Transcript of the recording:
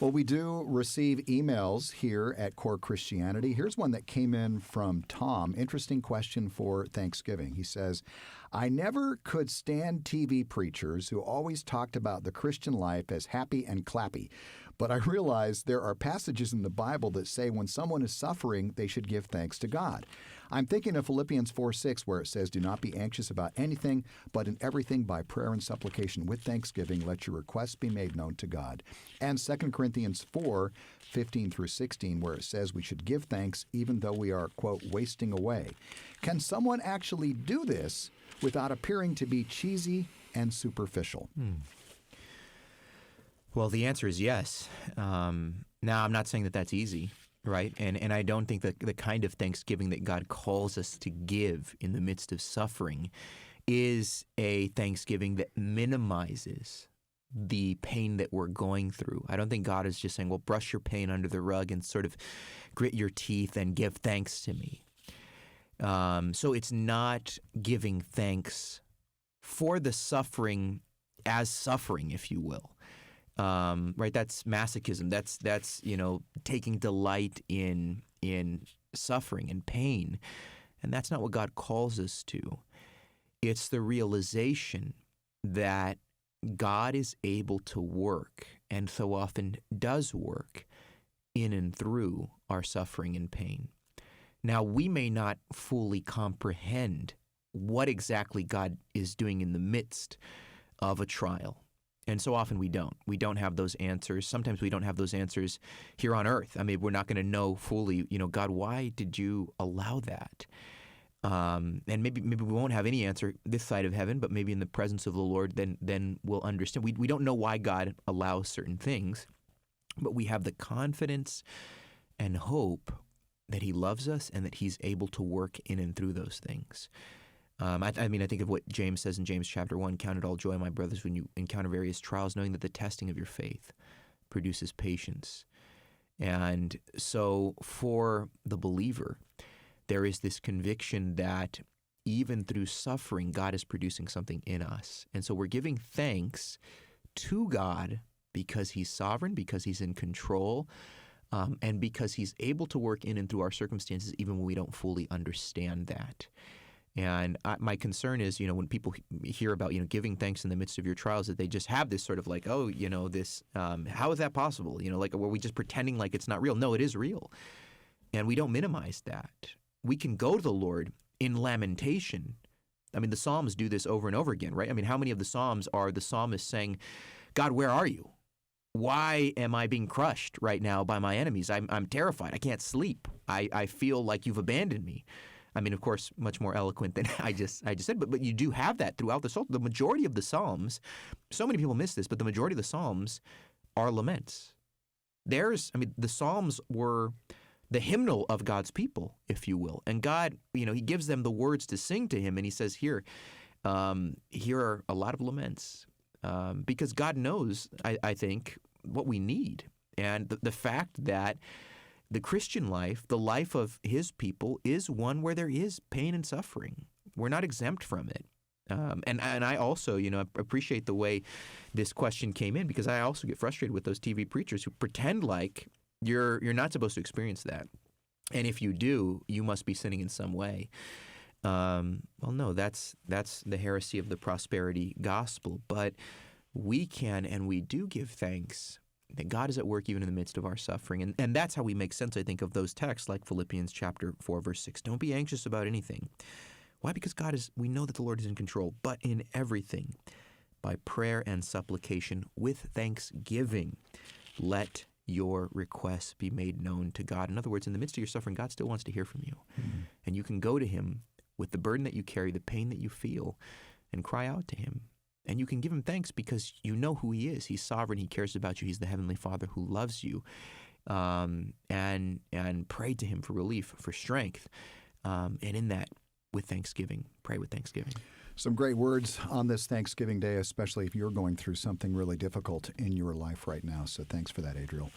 Well, we do receive emails here at Core Christianity. Here's one that came in from Tom. Interesting question for Thanksgiving. He says, I never could stand TV preachers who always talked about the Christian life as happy and clappy. But I realize there are passages in the Bible that say when someone is suffering, they should give thanks to God. I'm thinking of Philippians 4:6, where it says, do not be anxious about anything, but in everything by prayer and supplication with thanksgiving, let your requests be made known to God. And 2 Corinthians 4:15 through 16, where it says we should give thanks even though we are, quote, wasting away. Can someone actually do this without appearing to be cheesy and superficial? Well, the answer is yes. Now, I'm not saying that that's easy, right? And I don't think that the kind of thanksgiving that God calls us to give in the midst of suffering is a thanksgiving that minimizes the pain that we're going through. I don't think God is just saying, well, brush your pain under the rug and sort of grit your teeth and give thanks to me. So it's not giving thanks for the suffering as suffering, if you will. Right? That's masochism. That's taking delight in suffering and pain. And that's not what God calls us to. It's the realization that God is able to work, and so often does work, in and through our suffering and pain. Now, we may not fully comprehend what exactly God is doing in the midst of a trial. And so often we don't. We don't have those answers. Sometimes we don't have those answers here on earth. I mean, we're not going to know fully, God, why did you allow that? And maybe we won't have any answer this side of heaven, but maybe in the presence of the Lord, then we'll understand. We don't know why God allows certain things, but we have the confidence and hope that He loves us and that He's able to work in and through those things. I think of what James says in James chapter 1, count it all joy, my brothers, when you encounter various trials, knowing that the testing of your faith produces patience. And so for the believer, there is this conviction that even through suffering, God is producing something in us. And so we're giving thanks to God because He's sovereign, because He's in control, and because He's able to work in and through our circumstances even when we don't fully understand that. And my concern is, when people hear about, giving thanks in the midst of your trials, that they just have this sort of like, how is that possible? Were we just pretending like it's not real? No, it is real. And we don't minimize that. We can go to the Lord in lamentation. I mean, the Psalms do this over and over again, right? I mean, how many of the Psalms are the psalmist saying, God, where are you? Why am I being crushed right now by my enemies? I'm terrified. I can't sleep. I feel like you've abandoned me. I mean, of course, much more eloquent than I just said, but you do have that throughout the Psalms. The majority of the Psalms, so many people miss this, but the majority of the Psalms are laments. The Psalms were the hymnal of God's people, if you will. And God, He gives them the words to sing to Him, and He says, here are a lot of laments. Because God knows, I think, what we need. And the fact that the Christian life, the life of His people, is one where there is pain and suffering. We're not exempt from it. And I also, appreciate the way this question came in, because I also get frustrated with those TV preachers who pretend like you're not supposed to experience that. And if you do, you must be sinning in some way. Well, no, that's the heresy of the prosperity gospel. But we can and we do give thanks that God is at work even in the midst of our suffering. And that's how we make sense, I think, of those texts like Philippians chapter 4, verse 6. Don't be anxious about anything. Why? Because we know that the Lord is in control, but in everything, by prayer and supplication with thanksgiving, let your requests be made known to God. In other words, in the midst of your suffering, God still wants to hear from you. Mm-hmm. And you can go to Him with the burden that you carry, the pain that you feel, and cry out to Him. And you can give Him thanks because you know who He is. He's sovereign. He cares about you. He's the Heavenly Father who loves you. And pray to Him for relief, for strength. And in that, with thanksgiving, pray with thanksgiving. Some great words on this Thanksgiving Day, especially if you're going through something really difficult in your life right now. So thanks for that, Adriel.